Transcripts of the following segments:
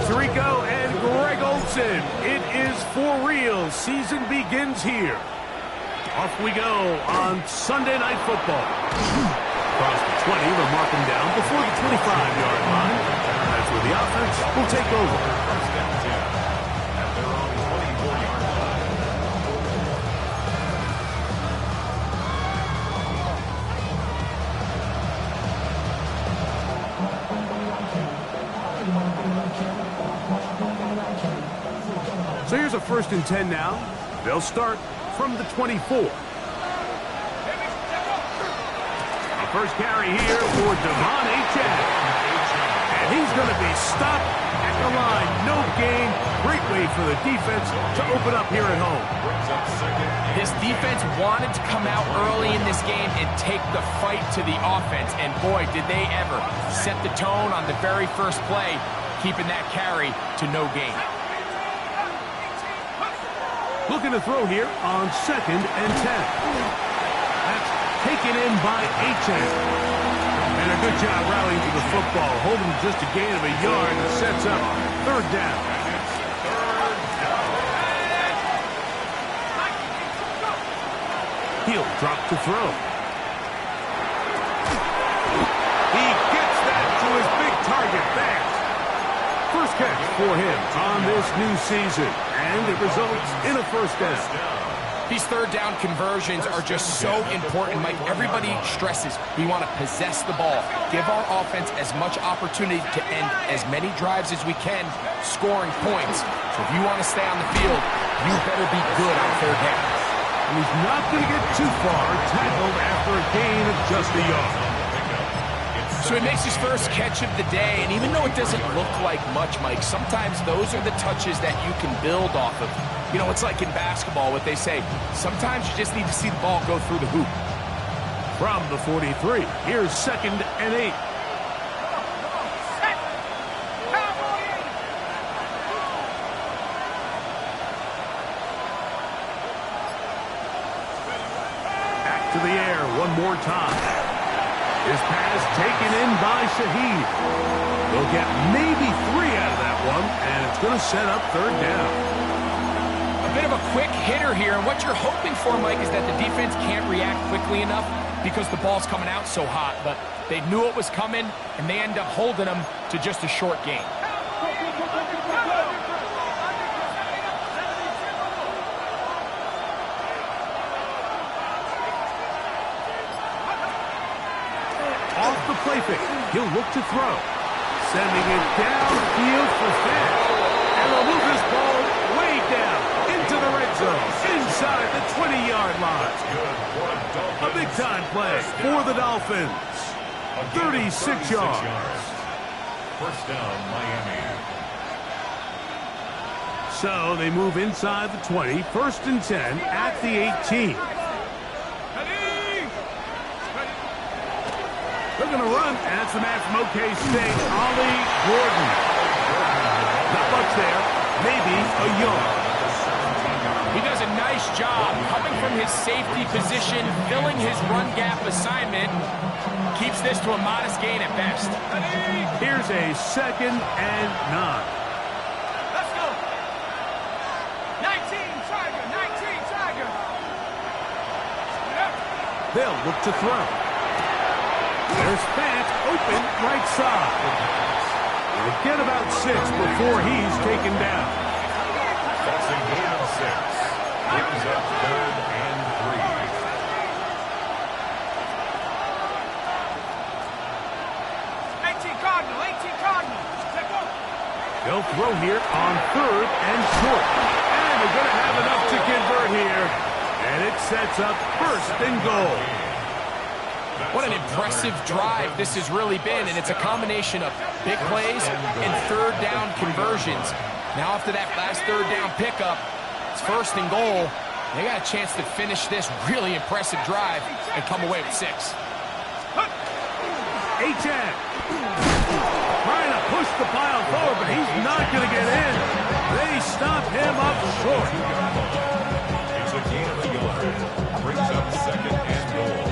Tirico and Greg Olsen. It is for real. Season begins here. Off we go on Sunday Night Football. Across the 20, they'll mark him down before the 25-yard line. That's where the offense will take over. First down 10 at their own 24-yard line. So here's a 1st and 10 now. They'll start from the 24. First carry here for Devon Achane. And he's going to be stopped at the line. No gain. Great way for the defense to open up here at home. This defense wanted to come out early in this game and take the fight to the offense. And boy, did they ever set the tone on the very first play, keeping that carry to no gain. Looking to throw here on 2nd and 10. That's taken in by Achane. And a good job rallying to the football. Holding just a gain of a yard and sets up 3rd down. He'll drop to throw. He gets that to his big target fast. First catch for him on this new season. And it results in a 1st down. These 3rd down conversions are just so important, Mike. Everybody stresses we want to possess the ball, give our offense as much opportunity to end as many drives as we can, scoring points. So if you want to stay on the field, you better be good on 3rd down. And he's not going to get too far, tackled after a gain of just a yard. So he makes his first catch of the day, and even though it doesn't look like much, Mike, sometimes those are the touches that you can build off of. You know, it's like in basketball, what they say, sometimes you just need to see the ball go through the hoop. From the 43, here's 2nd and 8. Back to the air one more time. His pass taken in by Shaheed. They'll get maybe 3 out of that one, and it's going to set up 3rd down. A bit of a quick hitter here, and what you're hoping for, Mike, is that the defense can't react quickly enough because the ball's coming out so hot, but they knew it was coming, and they end up holding them to just a short gain. Off the play fake, he'll look to throw. Sending it downfield for Fant. And they'll move this ball way down into the red zone, inside the 20-yard line. A big-time play for the Dolphins. 36 yards. First down, Miami. So they move inside the 20, 1st and 10 at the 18. They're going to run, and that's the man from OK State, Ollie Gordon. Not much there, maybe a yard. He does a nice job coming from his safety position, filling his run gap assignment, keeps this to a modest gain at best. Here's a 2nd and 9. Let's go. 19, Tiger. They'll look to throw. There's Fant open right side. They'll get about 6 before he's taken down. Passing gain of 6. Brings up 3rd and 3. 18 Cardinal. They'll throw here on 3rd and short. And they're going to have enough to convert here. And it sets up 1st and goal. What an impressive drive this has really been, and it's a combination of big plays and 3rd down conversions. Now after that last 3rd down pickup, it's 1st and goal. They got a chance to finish this really impressive drive and come away with 6. Achane trying to push the pile forward, but he's not going to get in. They stop him up short. It's a gain of a yard. Brings up 2nd and goal.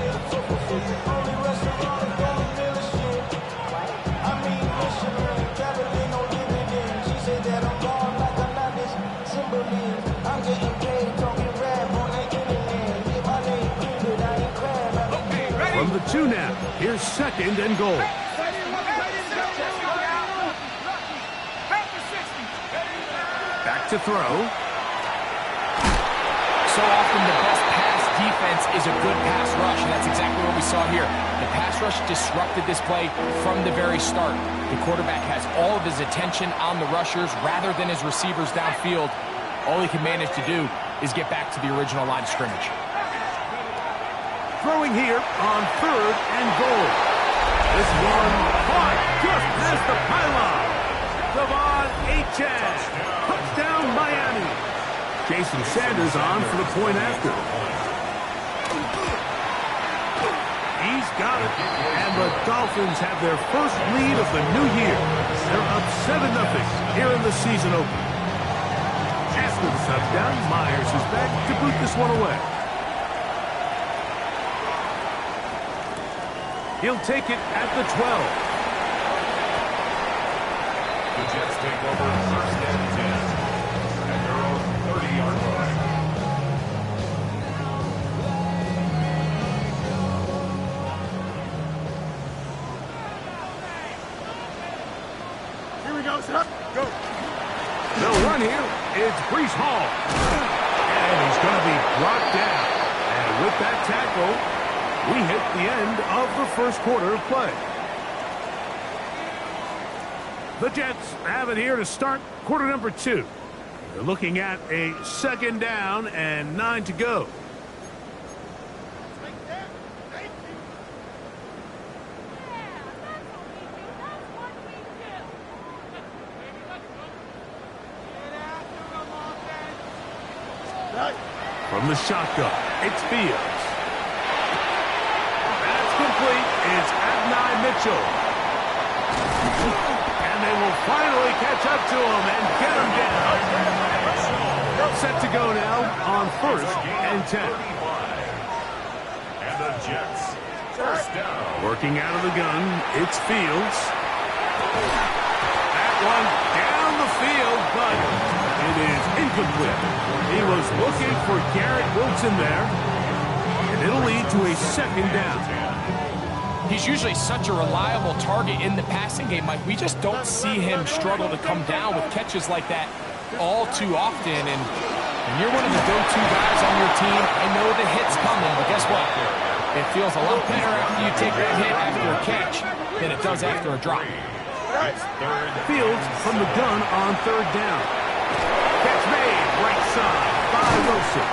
2 now. Here's 2nd and goal. Back to throw. So often the best pass defense is a good pass rush, and that's exactly what we saw here. The pass rush disrupted this play from the very start. The quarterback has all of his attention on the rushers rather than his receivers downfield. All he can manage to do is get back to the original line of scrimmage. Throwing here on 3rd and goal. This one caught just past the pylon. Devon Achane. Touchdown, Miami. Jason Sanders on for the point after. He's got it. And the Dolphins have their first lead of the new year. They're up 7-0 here in the season opener. After the touchdown, Myers is back to boot this one away. He'll take it at the 12. The Jets take over 1st and 10 at their own 30-yard line. Here we go, son. Go. They'll run here. It's Breece Hall. And he's going to be brought down. And with that tackle, we hit the end of the first quarter of play. The Jets have it here to start quarter number 2. They're looking at a 2nd down and 9 to go. From the shotgun, it's Fields. That's complete. It's Adonai Mitchell. And they will finally catch up to him and get him down. Set to go now on 1st and 10. And the Jets, 1st down. Working out of the gun, it's Fields. That one down the field, but it is incomplete. He was looking for Garrett Wilson there, and it'll lead to a 2nd down. He's usually such a reliable target in the passing game, Mike. We just don't see him struggle to come down with catches like that all too often. And when you're one of the go-to guys on your team, I know the hit's coming, but guess what? It feels a lot better after you take that hit after a catch than it does after a drop. Fields from the gun on 3rd down. Catch made, right side by Wilson.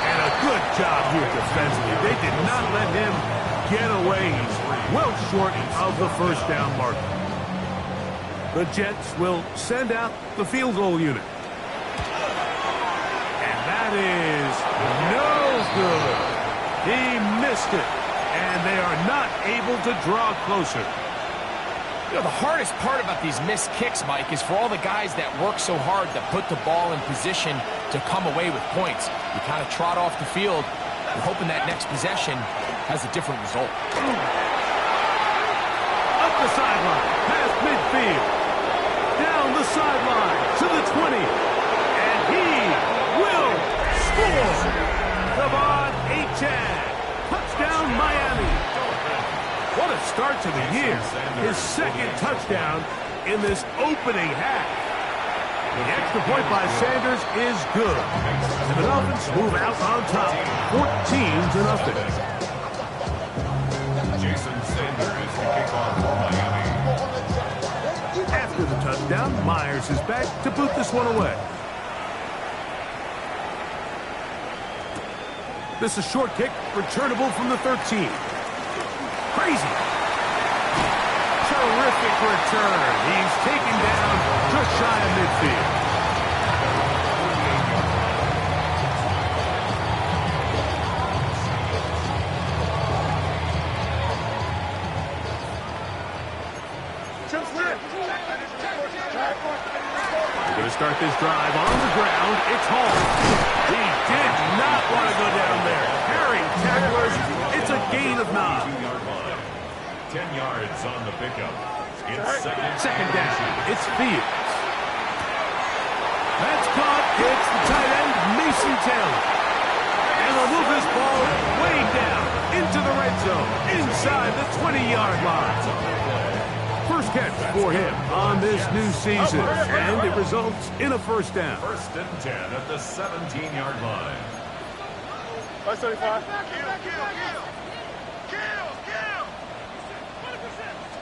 And a good job here defensively. They did not let him get away. He's well short of the 1st down mark. The Jets will send out the field goal unit. And that is no good. He missed it. And they are not able to draw closer. You know, the hardest part about these missed kicks, Mike, is for all the guys that work so hard to put the ball in position to come away with points. You kind of trot off the field, and hoping that next possession has a different result. Up the sideline, past midfield. Down the sideline to the 20. And he will score. Devon Achane. Touchdown, Miami. What a start to the year. His 2nd touchdown in this opening half. The extra point by Sanders is good. And the Dolphins move out on top, 14-0. Jason Sanders to kick off for Miami. After the touchdown, Myers is back to boot this one away. This is a short kick, returnable from the 13. Crazy. Terrific return. He's taken down just shy of midfield. We're going to start this drive on the ground. It's Hall. He did not want to go down there. Carrying tacklers. It's a gain of 9. 10 yards on the pickup. It's 2nd down. It's Fields. That's caught. It's the tight end, Mason Taylor. And they'll move this ball way down into the red zone, inside the 20-yard line. First catch for him on this new season, and it results in a first down. First and 10 at the 17-yard line. 575.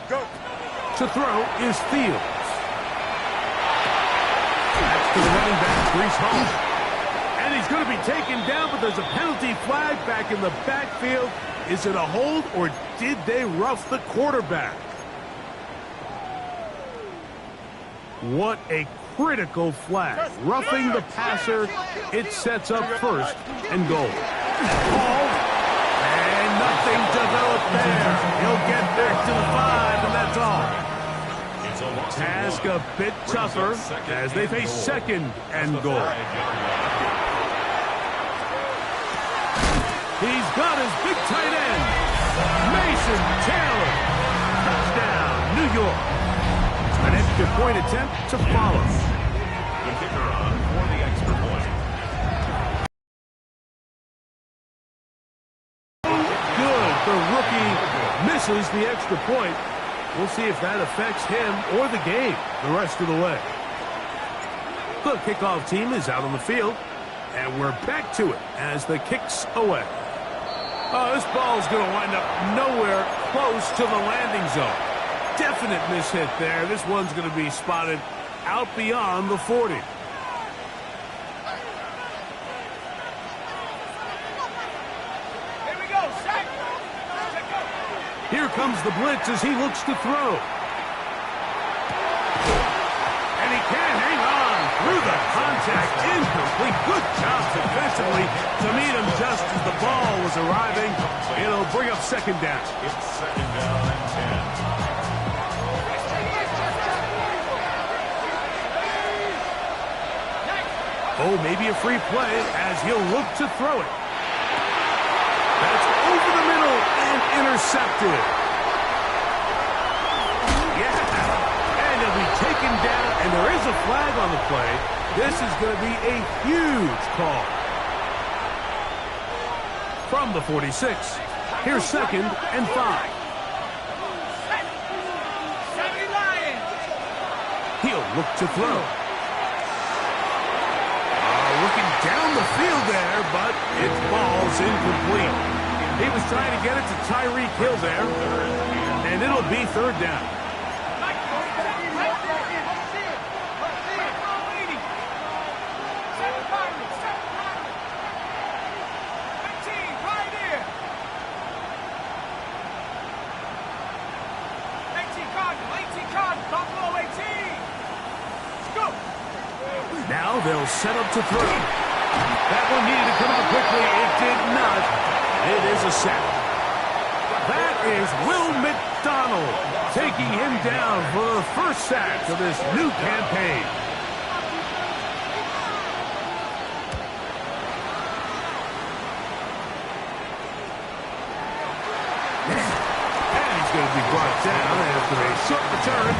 Go. To throw is Fields. That's to the running back, Brees Hall. And he's going to be taken down, but there's a penalty flag back in the backfield. Is it a hold, or did they rough the quarterback? What a critical flag. Roughing the passer. It sets up first and goal. Ball. And nothing developed there. He'll get back to the 5, and that's all. Task a bit tougher as they face second and goal. He's got his big tight end, Mason Taylor. Touchdown, New York. An extra point attempt to follow. The kicker on for the extra point. Good. The rookie misses the extra point. We'll see if that affects him or the game the rest of the way. The kickoff team is out on the field, and we're back to it as the kick's away. Oh, this ball is going to wind up nowhere close to the landing zone. Definite mishit there. This one's going to be spotted out beyond the 40. Here we go, sack. Here comes the blitz as he looks to throw. And he can't hang on through the contact. Incomplete. Good job defensively to meet him just as the ball was arriving. It'll bring up second down. It's second down and 10. Oh, maybe a free play as he'll look to throw it. That's over the middle and intercepted. Yeah, and he'll be taken down, and there is a flag on the play. This is going to be a huge call. From the 46, here's second and 5. He'll look to throw. Looking down the field there, but its ball's incomplete. He was trying to get it to Tyreek Hill there, and it'll be third down. Now they'll set up to throw. That one needed to come out quickly. It did not. It is a sack. That is Will McDonald taking him down for the first sack of this new campaign. And he's going to be brought down after a short return.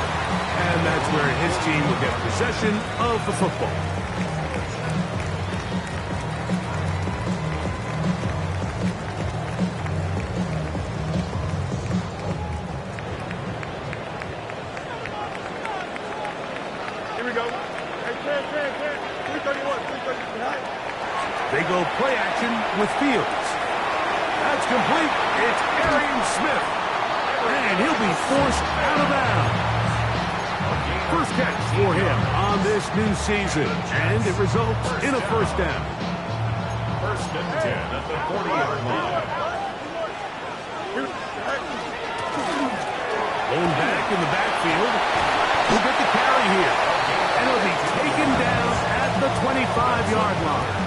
And that's where his team will get possession of the football. Here we go. Hey, 331, 331. They go play action with Fields. That's complete. It's Arian Smith. And he'll be forced out of bounds. First catch for him on this new season, and it results in a first down. First and 10 at the 40-yard line. Going back in the backfield. We'll get the carry here. And he'll be taken down at the 25-yard line.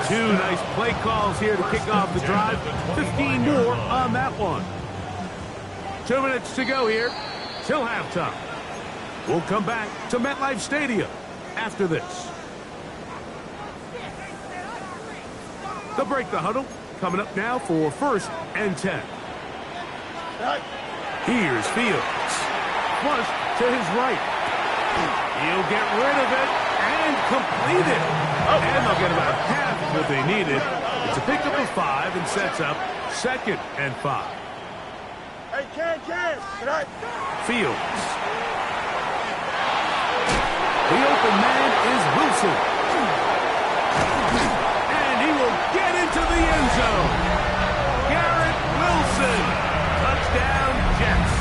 Two nice play calls here to kick off the drive. 15 more on that one. 2 minutes to go here till halftime. We'll come back to MetLife Stadium after this. The break the huddle coming up now for first and 10. Here's Fields. Flush to his right. He'll get rid of it and complete it. And they'll get about half of what they needed. It's a pickup of 5 and sets up 2nd and 5. Hey, Can, tonight. Fields. The open man is Wilson. And he will get into the end zone. Garrett Wilson. Touchdown, Jets.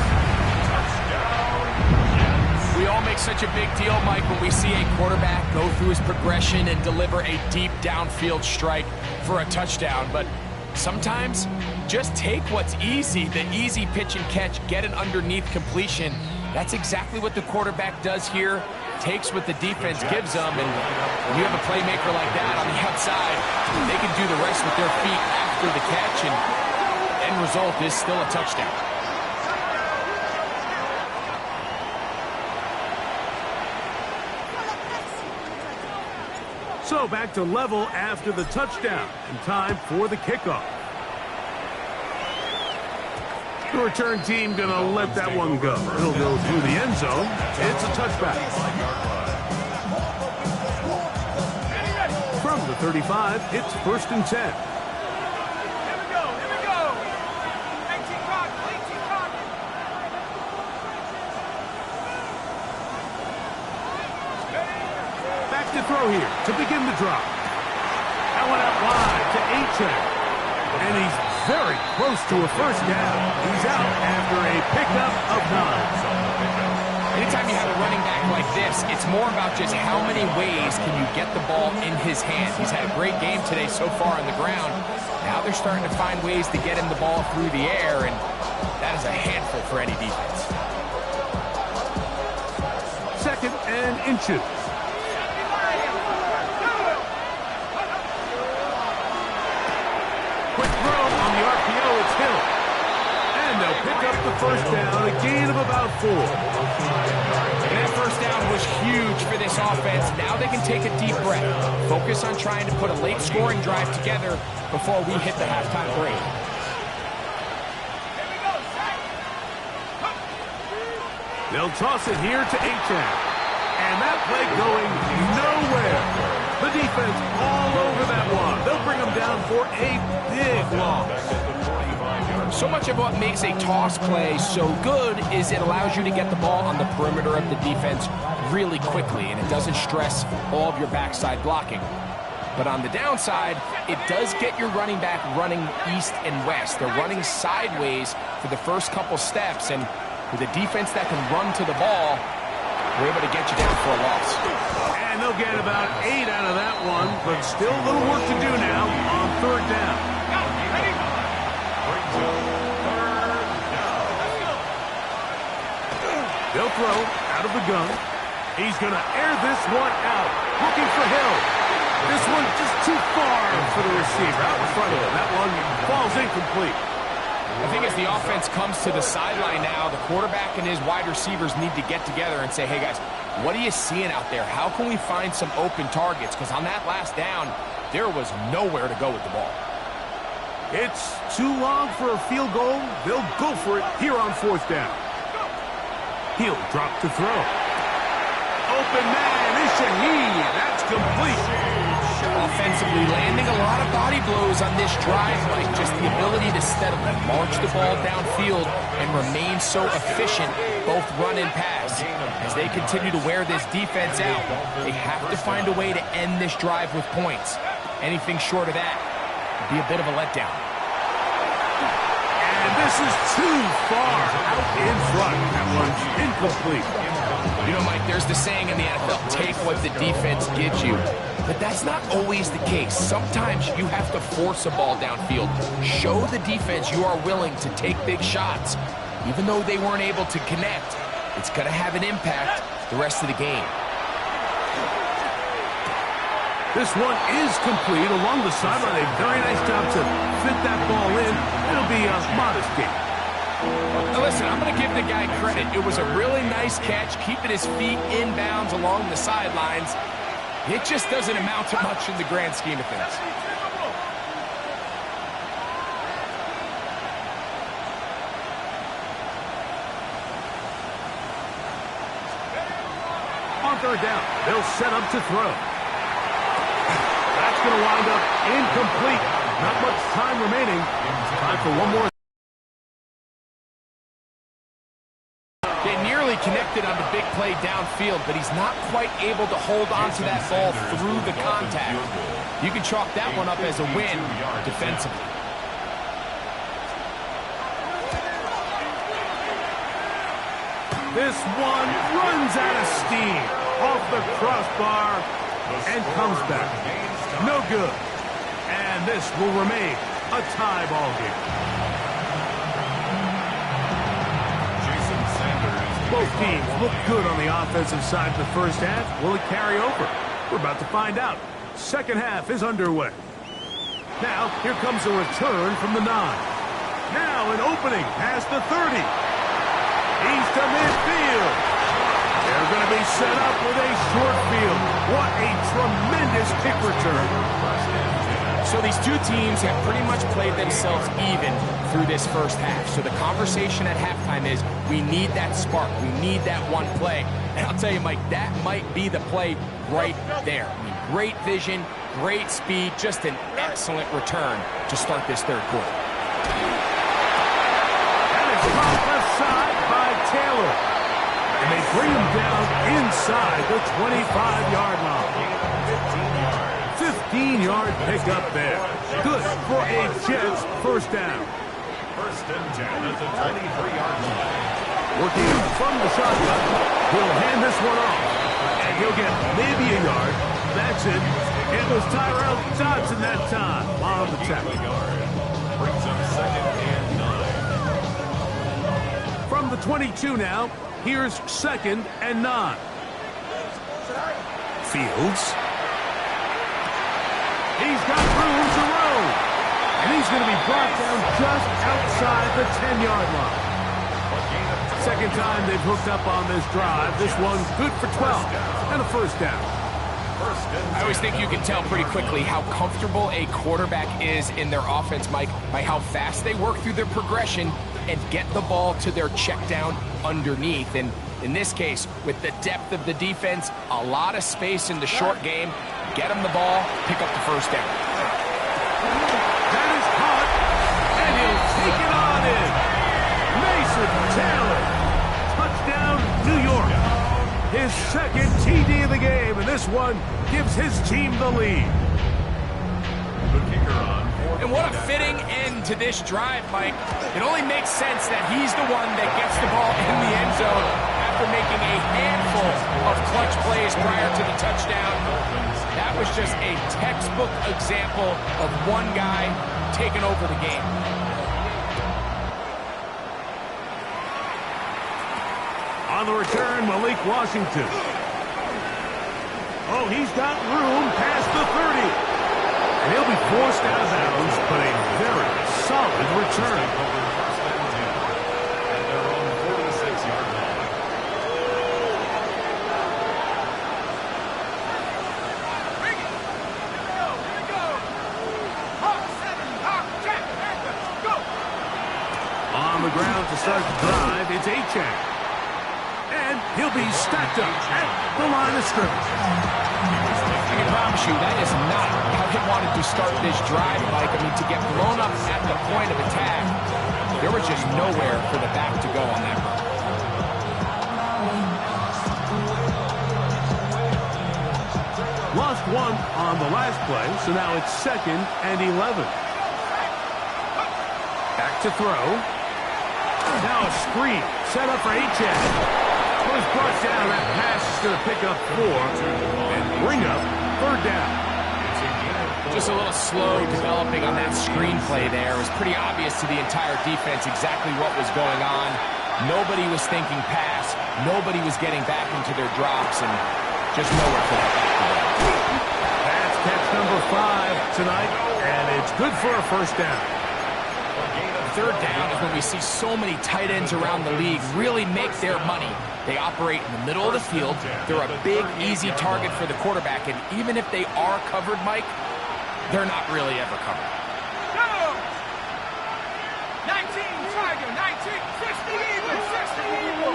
We all make such a big deal, Mike, when we see a quarterback go through his progression and deliver a deep downfield strike for a touchdown. But sometimes, just take what's easy, the easy pitch and catch, get an underneath completion. That's exactly what the quarterback does here. Takes what the defense gives them, and when you have a playmaker like that on the outside, they can do the rest with their feet after the catch, and the end result is still a touchdown. So back to level after the touchdown, and time for the kickoff. The return team going to let that one go. It'll go through the end zone. It's a touchback. From the 35, it's 1st and 10. Here we go. 18 clock. Back to throw here to begin the drop. That one out wide to Achane. And he's very close to a first down. He's out after a pickup of 9. Anytime you have a running back like this, it's more about just how many ways can you get the ball in his hand. He's had a great game today so far on the ground. Now they're starting to find ways to get him the ball through the air, and that is a handful for any defense. 2nd and inches. Quick throw on the RPO, it's Hill. And they'll pick up the first down, a gain of about 4. And that first down was huge for this offense. Now they can take a deep breath. Focus on trying to put a late scoring drive together before we hit the halftime break. They'll toss it here to Achane. And that play going nowhere. The defense all over that one. They'll bring them down for a big loss. So much of what makes a toss play so good is it allows you to get the ball on the perimeter of the defense really quickly, and it doesn't stress all of your backside blocking. But on the downside, it does get your running back running east and west. They're running sideways for the first couple steps, and with a defense that can run to the ball, we're able to get you down for a loss. And they'll get about 8 out of that one, but still a little work to do now on 3rd down. They'll throw out of the gun. He's going to air this one out, looking for Hill. This one just too far for the receiver, out in front of him. That one falls incomplete. I think as the offense comes to the sideline now, the quarterback and his wide receivers need to get together and say, hey guys, what are you seeing out there? How can we find some open targets? Because on that last down, there was nowhere to go with the ball. It's too long for a field goal. They'll go for it here on 4th down. He'll drop to throw. Open man is Shaheed. That's complete. Offensively, landing a lot of body blows on this drive, like just the ability to steadily march the ball downfield and remain so efficient, both run and pass. As they continue to wear this defense out, they have to find a way to end this drive with points. Anything short of that would be a bit of a letdown. And this is too far out in front. That one's incomplete. You know, Mike, there's the saying in the NFL, take what the defense gives you. But that's not always the case. Sometimes you have to force a ball downfield. Show the defense you are willing to take big shots. Even though they weren't able to connect, it's going to have an impact the rest of the game. This one is complete along the sideline. A very nice job to fit that ball in. It'll be a modest game. Now listen, I'm going to give the guy credit. It was a really nice catch, keeping his feet inbounds along the sidelines. It just doesn't amount to much in the grand scheme of things. On 3rd down, they'll set up to throw. That's going to wind up incomplete. Not much time remaining. Time for one more. They nearly connected on the big play downfield, but he's not quite able to hold on to that ball through the contact. You can chalk that one up as a win defensively. This one runs out of steam off the crossbar and comes back. No good. And this will remain a tie ball game. Both teams look good on the offensive side in the first half. Will it carry over? We're about to find out. Second half is underway. Now, here comes a return from the 9. Now an opening past the 30. He's to midfield. They're going to be set up with a short field. What a tremendous kick return. So these two teams have pretty much played themselves even through this first half. So the conversation at halftime is we need that spark. We need that one play. And I'll tell you, Mike, that might be the play right there. I mean, great vision, great speed, just an excellent return to start this third quarter. And it's caught left side by Taylor. And they bring him down inside the 25-yard line. 15-yard pickup there. Good for a Jets first down. First and 10 at the 23-yard line. Working from the shotgun. He'll hand this one off. And he'll get maybe a yard. That's it. It was Tyrell Dodson that time on the tackle. Brings up second and 9. From the 22 now, here's second and 9. Fields. He's got room to roam. And he's going to be brought down just outside the 10-yard line. Second time they've hooked up on this drive. This one good for 12 and a first down. I always think you can tell pretty quickly how comfortable a quarterback is in their offense, Mike, by how fast they work through their progression and get the ball to their check down underneath. And in this case, with the depth of the defense, a lot of space in the short game, get him the ball, pick up the first down. That is caught, and he'll take it on in. Mason Taylor, touchdown, New York. His second TD of the game, and this one gives his team the lead. The kicker on. And what a fitting end to this drive, Mike. It only makes sense that he's the one that gets the ball in the end zone after making a handful of clutch plays prior to the touchdown. That was just a textbook example of one guy taking over the game. On the return, Malik Washington. Oh, he's got room past the 30. And he'll be forced out of bounds, but a very solid return. First and 10 at their own 46-yard line. Bring it. Here we go. Here we go. Hawk 7, Hawk Jack. Go. On the ground to start the drive, it's Achane. And he'll be stacked up at the line of scrimmage. I can promise you that is not how he wanted to start this drive, Mike. I mean, to get blown up at the point of attack, there was just nowhere for the back to go on that run. Lost one on the last play, so now it's second and 11. Back to throw. Now a screen set up for Achane. Was brought down. That pass is going to pick up 4 and bring up third down. Just a little slow developing on that screenplay there. It was pretty obvious to the entire defense exactly what was going on. Nobody was thinking pass. Nobody was getting back into their drops, and just nowhere for that back to go. That's catch number 5 tonight, and it's good for a first down. Third down is when we see so many tight ends around the league really make their money. They operate in the middle of the field. They're a big, easy target for the quarterback, and even if they are covered, Mike, they're not really ever covered. Go. 19 Tiger. 19. 60 even. 60 even.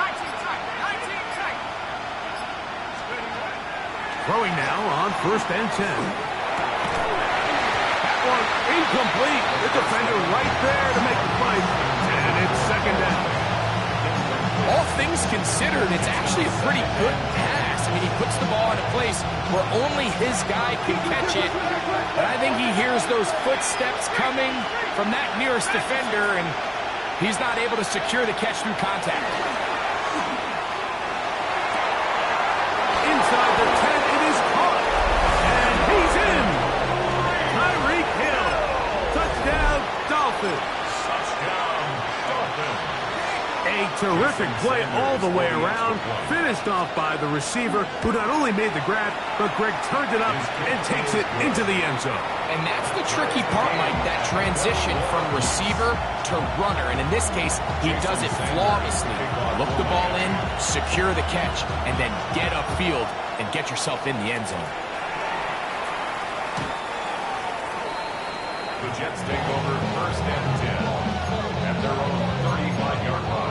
19 Tiger. 19 Tiger. Throwing now on first and 10. one. Incomplete. The defender right there to make the play. And it's second down. All things considered, it's actually a pretty good pass. I mean, he puts the ball in a place where only his guy can catch it. But I think he hears those footsteps coming from that nearest defender, and he's not able to secure the catch through contact. Inside the 10, it is caught. And he's in. Tyreek Hill. Touchdown, Dolphins. Touchdown, Dolphins. A terrific play all the way around. Finished off by the receiver, who not only made the grab, but Greg turned it up and takes it into the end zone. And that's the tricky part, Mike, that transition from receiver to runner. And in this case, he does it flawlessly. Look the ball in, secure the catch, and then get upfield and get yourself in the end zone. The Jets take over first and 10 at their own 35-yard line.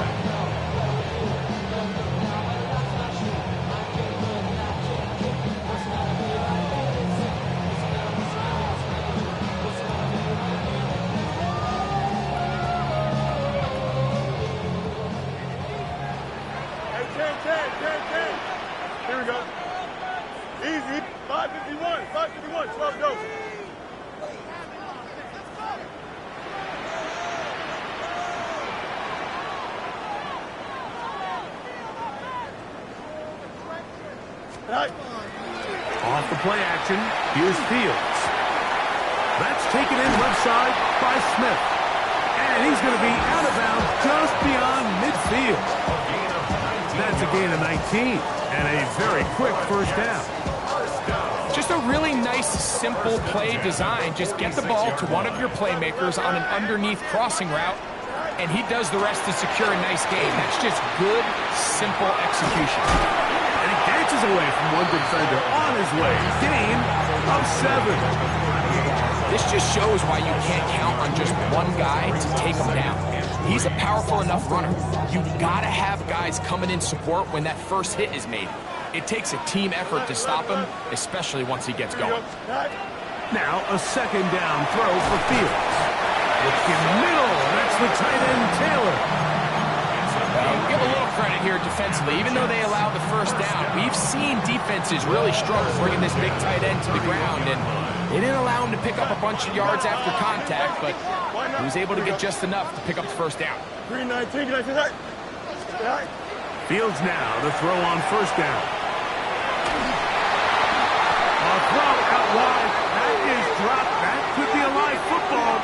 Here we go. Easy. 551. 12 goes. Off the play action, here's Fields. That's taken in left side by Smith. And he's going to be out of bounds just beyond midfield. That's a gain of 19 and a very quick first down. Just a really nice, simple play design. Just get the ball to one of your playmakers on an underneath crossing route, and he does the rest to secure a nice gain. That's just good, simple execution. And he dances away from one defender on his way. Gain of 7. This just shows why you can't count on just one guy to take him down. He's a powerful enough runner. You've got to have guys coming in support when that first hit is made. It takes a team effort to stop him, especially once he gets going. Now a second down throw for Fields. Looking middle. That's the tight end, Taylor. Give a little credit here defensively. Even though they allowed the first down, we've seen defenses really struggle bringing this big tight end to the ground, and they didn't allow him to pick up a bunch of yards after contact, but he was able to get just enough to pick up the first down. 319. Fields now the throw on first down. A throw out wide. That is dropped. That could be a live football.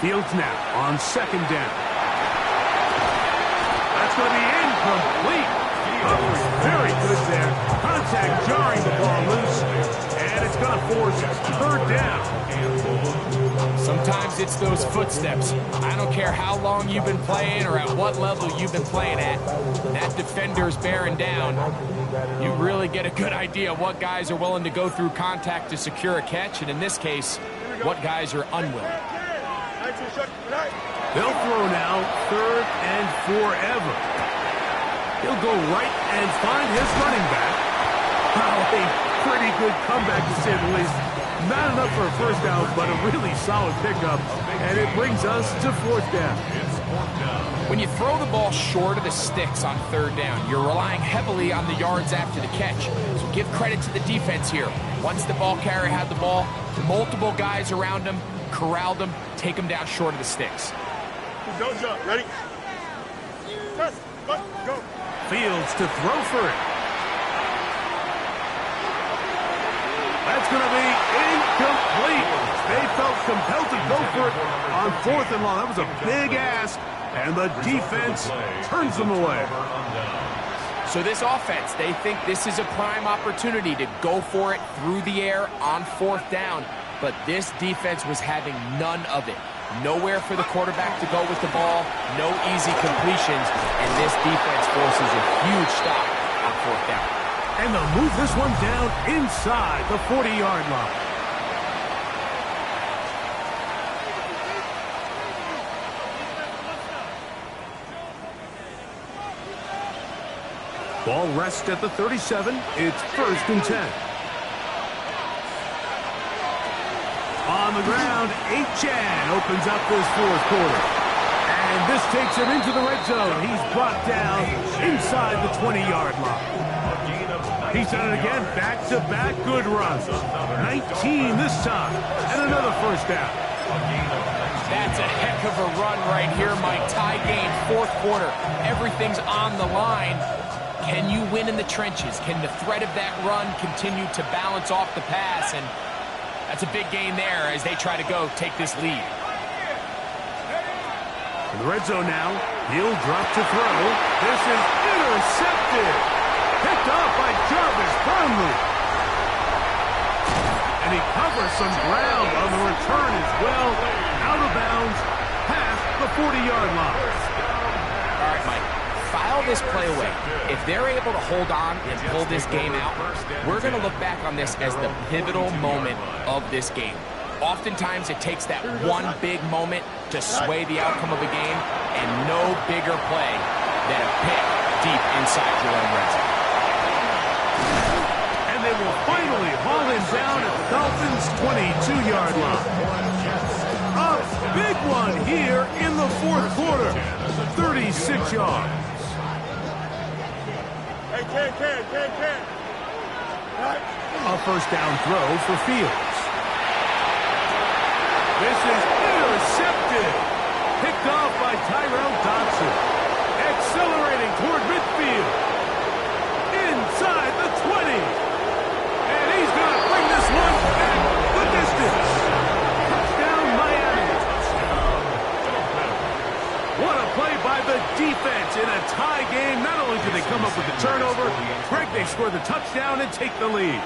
Fields now on second down. That's going to be incomplete. Oh, very good there. Contact jarring the ball loose. And it's going to force third down. Sometimes it's those footsteps. I don't care how long you've been playing or at what level you've been playing at. That defender's bearing down. You really get a good idea what guys are willing to go through contact to secure a catch, and in this case, what guys are unwilling. They'll throw now, third and forever. He'll go right and find his running back. Wow, a pretty good comeback to say the least. Not enough for a first down, but a really solid pickup. And it brings us to fourth down. When you throw the ball short of the sticks on third down, you're relying heavily on the yards after the catch. So give credit to the defense here. Once the ball carrier had the ball, multiple guys around him, corralled him, take him down short of the sticks. Don't jump. Ready? Press. Go. Fields to throw for it. That's going to be incomplete. They felt compelled to go for it on fourth and long. That was a big ask, and the defense turns them away. So this offense, they think this is a prime opportunity to go for it through the air on fourth down. but this defense was having none of it. Nowhere for the quarterback to go with the ball, no easy completions, and this defense forces a huge stop on 4th down. And they'll move this one down inside the 40-yard line. Ball rests at the 37. It's 1st and 10. On the ground, Achan opens up this 4th quarter. And this takes him into the red zone. He's brought down inside the 20-yard line. He's done it again, back-to-back good runs. 19 this time, and another 1st down. That's a heck of a run right here, Mike. Tie game, 4th quarter. Everything's on the line. Can you win in the trenches? Can the threat of that run continue to balance off the pass? And that's a big gain there as they try to go take this lead. In the red zone now, he'll drop to throw. This is intercepted. Picked off by Jarvis firmly. And he covers some ground on the return as well. Out of bounds, past the 40-yard line. All right, Mike. File this play away. If they're able to hold on and pull this game out, we're going to look back on this as the pivotal moment of this game. Oftentimes, it takes that one big moment to sway the outcome of a game, and no bigger play than a pick deep inside your own red zone. And they will finally haul him down at the Dolphins' 22-yard line. A big one here in the 4th quarter. 36 yards. Hey, Ken. A 1st down throw for Fields. This is intercepted. Picked off by Tyrell Dodson. Accelerating toward midfield. Inside the 20. And he's going to bring this one back the distance. Touchdown, Miami. What a play by the defense in a tie game. Not only did they come up with the turnover, Greg, they score the touchdown and take the lead.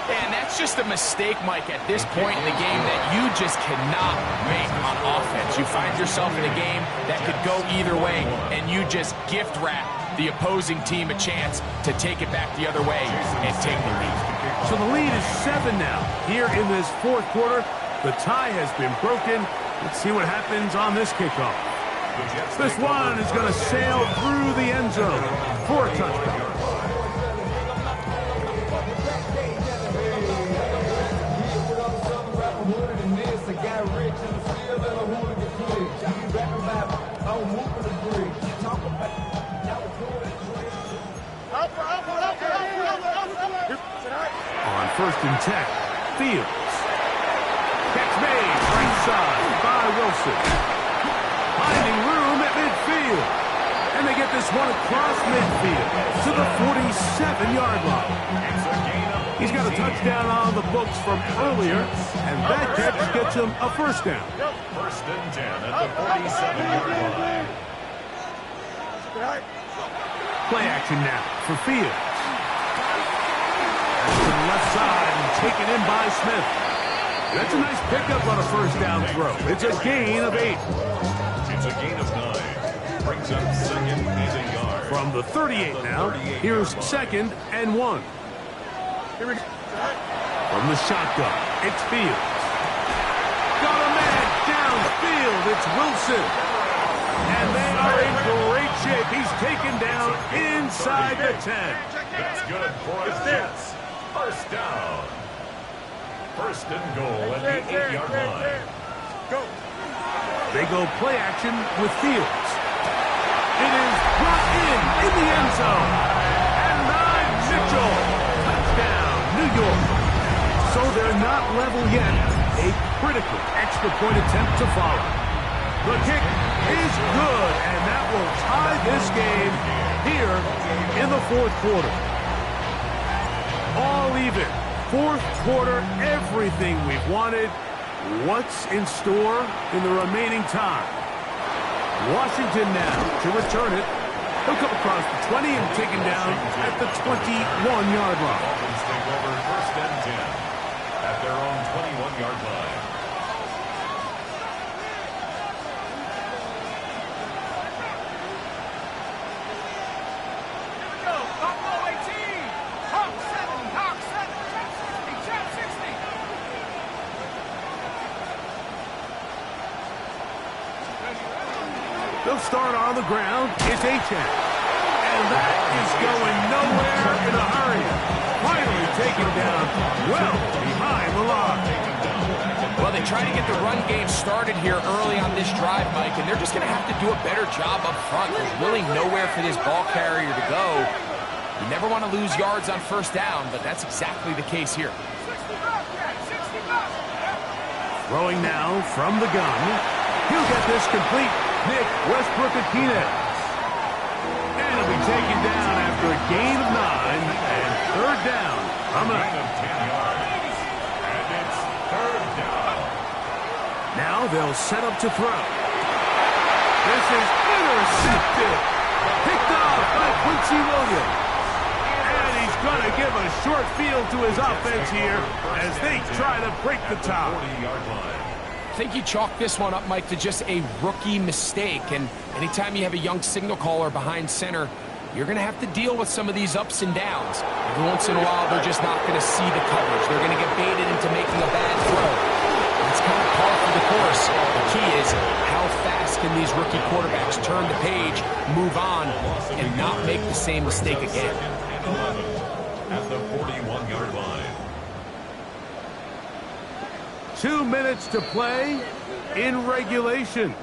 And that's just a mistake, Mike, at this point in the game that you just cannot make on offense. You find yourself in a game that could go either way, and you just gift wrap the opposing team a chance to take it back the other way and take the lead. So the lead is 7 now. Here in this 4th quarter, the tie has been broken. Let's see what happens on this kickoff. This one is going to sail through the end zone for a touchdown. On 1st and 10, Fields. Catch made, right side by Wilson. Finding room at midfield. And they get this one across midfield to the 47-yard line. He's got a touchdown on the books from earlier, and that catch gets him a 1st down. 1st and 10 at the 47-yard line. Play action now for Fields. To the left side and taken in by Smith. That's a nice pickup on a 1st down throw. It's a gain of 8. It's a gain of 9. Brings up 2nd and a yard. From the 38 now, here's 2nd and 1. Here we go. From the shotgun, it's Fields. Got a man downfield. It's Wilson. And they are in great shape. He's taken down inside the 10. That's good for the Jets. 1st down. 1st and goal at the 8-yard line. Go. They go play action with Fields. It is brought in the end zone. And Ryan Mitchell. Touchdown, New York. So they're not level yet. A critical extra point attempt to follow. The kick is good, and that will tie this game here in the 4th quarter. All even. 4th quarter, everything we've wanted. What's in store in the remaining time? Washington now to return it. He'll come across the 20 and taken down at the 21-yard line. Dolphins take over 1st and 10. at their own 21-yard line. They'll start on the ground. It's H.N. And that is going nowhere in a hurry. Finally taken down well behind the line. Well, they try to get the run game started here early on this drive, Mike, and they're just going to have to do a better job up front. There's really nowhere for this ball carrier to go. You never want to lose yards on first down, but that's exactly the case here. Throwing now from the gun. He'll get this complete. Nick Westbrook-Akine. And he'll be taken down after a gain of 9 and third down. Coming up. 10 yards. And it's third down. Now they'll set up to throw. This is intercepted. Picked off by Quincy Williams. And he's going to give a short field to his offense here as they try to break the tie. 40-yard line. I think you chalk this one up, Mike, to just a rookie mistake. And anytime you have a young signal caller behind center, you're going to have to deal with some of these ups and downs. Every once in a while, they're just not going to see the coverage. They're going to get baited into making a bad throw. That's kind of par for the course. The key is how fast can these rookie quarterbacks turn the page, move on, and not make the same mistake again. At the 41-yard line. 2 minutes to play in regulation.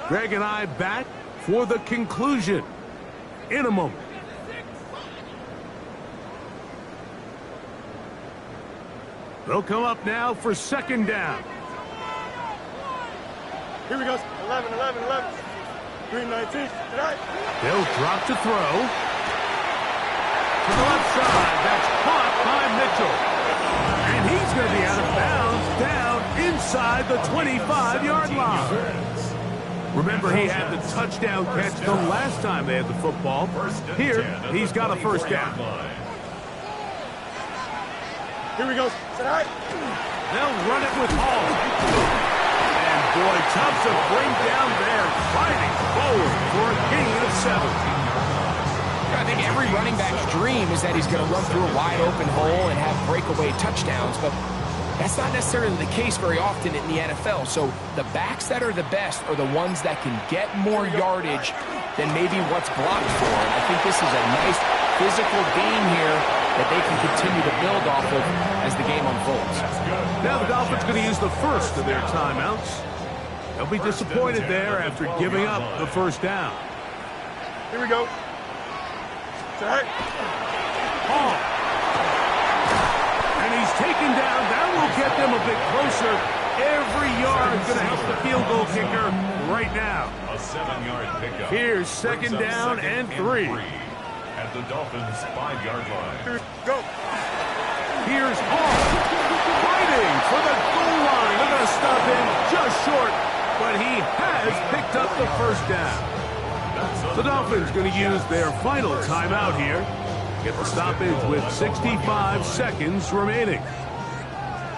Greg and I back for the conclusion in a moment. They'll come up now for second down. Here we go. 11, 11, 11. 319. Tonight. They'll drop to throw. To the left side. That's caught by Mitchell. And he's going to be out of bounds down inside the 25-yard line. Remember, he had the touchdown catch the last time they had the football. Here, he's got a first down. Here we go. Tonight. They'll run it with Hall. And boy, Tubbs a bring down there, fighting forward for a gain of 7. I think every running back's dream is that he's going to run through a wide open hole and have breakaway touchdowns, but that's not necessarily the case very often in the NFL. So the backs that are the best are the ones that can get more yardage than maybe what's blocked for. And I think this is a nice physical game here that they can continue to build off of as the game unfolds. Now the Dolphins going to use the first of their timeouts. They'll be disappointed there after giving up the first down. Here we go. Tonight. Hall. And he's taken down. That will get them a bit closer. Every yard is going to help the field goal kicker right now. A 7-yard pickup. Here's second down and 3. At the Dolphins' 5-yard line. Here we go. Here's Hall. Fighting for the goal line. They're going to stop him just short, but he has picked up the first down. The Dolphins going to use their final timeout here. Get the stoppage with 65 seconds remaining.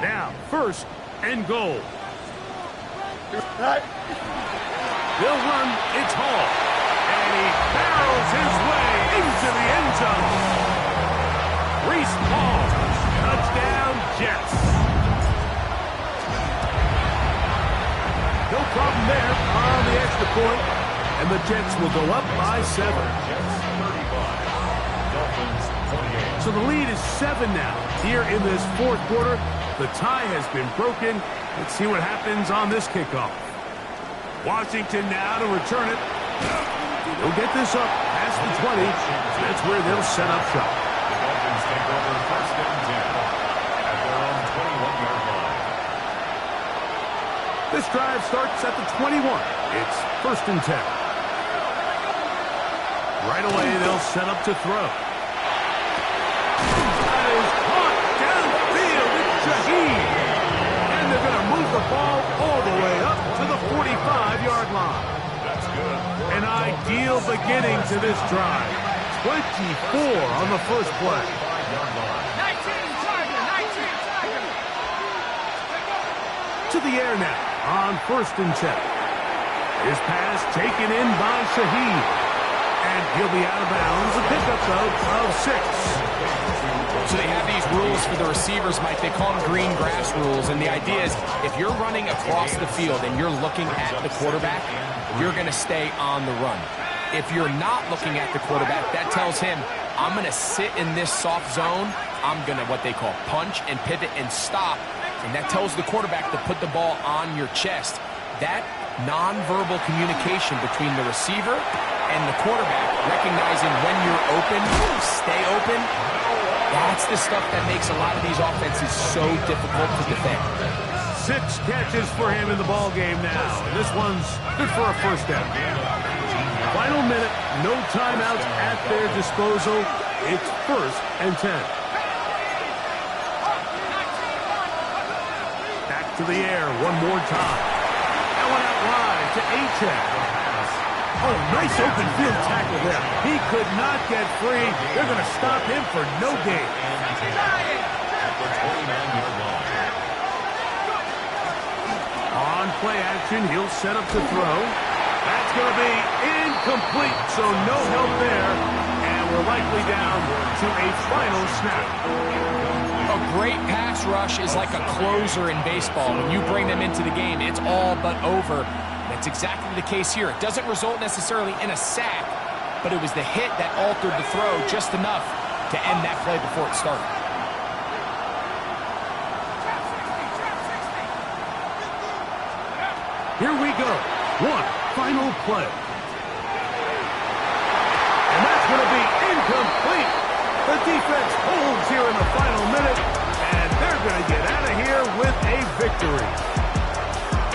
Now, first and goal. Tonight. They'll run. It's Hall. And he barrels his way into the end zone. Reese Hall. Touchdown, Jets. No problem there on the extra point. And the Jets will go up by 7. Jets 35. Dolphins 28. So the lead is 7 now. Here in this fourth quarter, the tie has been broken. Let's see what happens on this kickoff. Washington now to return it. They'll get this up past the 20. That's where they'll set up shop. The Dolphins take over first and 10 at their own 21-yard line. This drive starts at the 21. It's first and 10. Right away, they'll set up to throw. That is caught downfield. It's Shaheed. And they're going to move the ball all the way up to the 45-yard line. That's good. An ideal beginning to this drive. 24 on the first play. 5-yard line. 19 Tiger, 19 Tiger. the air now on 1st and 10. His pass taken in by Shaheed. And he'll be out of bounds. A pickup, though, of 6. So they have these rules for the receivers, Mike. They call them green grass rules. And the idea is if you're running across the field and you're looking at the quarterback, you're going to stay on the run. If you're not looking at the quarterback, that tells him, I'm going to sit in this soft zone. I'm going to what they call punch and pivot and stop. And that tells the quarterback to put the ball on your chest. That nonverbal communication between the receiver and the quarterback, recognizing when you're open, stay open, that's the stuff that makes a lot of these offenses so difficult to defend. 6 catches for him in the ball game now. This one's good for a first down. Final minute, no timeouts at their disposal. It's 1st and 10. Back to the air one more time. That one out wide to Achane. Oh, nice open field tackle there. He could not get free. They're going to stop him for no gain. On play action, he'll set up to throw. That's going to be incomplete, so no help there. And we're likely down to a final snap. A great pass rush is like a closer in baseball. When you bring them into the game, it's all but over. That's exactly the case here. It doesn't result necessarily in a sack, but it was the hit that altered the throw just enough to end that play before it started. Here we go. One final play. And that's going to be incomplete. The defense holds here in the final minute, and they're going to get out of here with a victory.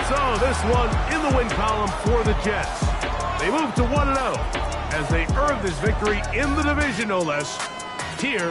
So this one in the win column for the Jets. They move to 1-0 as they earn this victory in the division, no less, here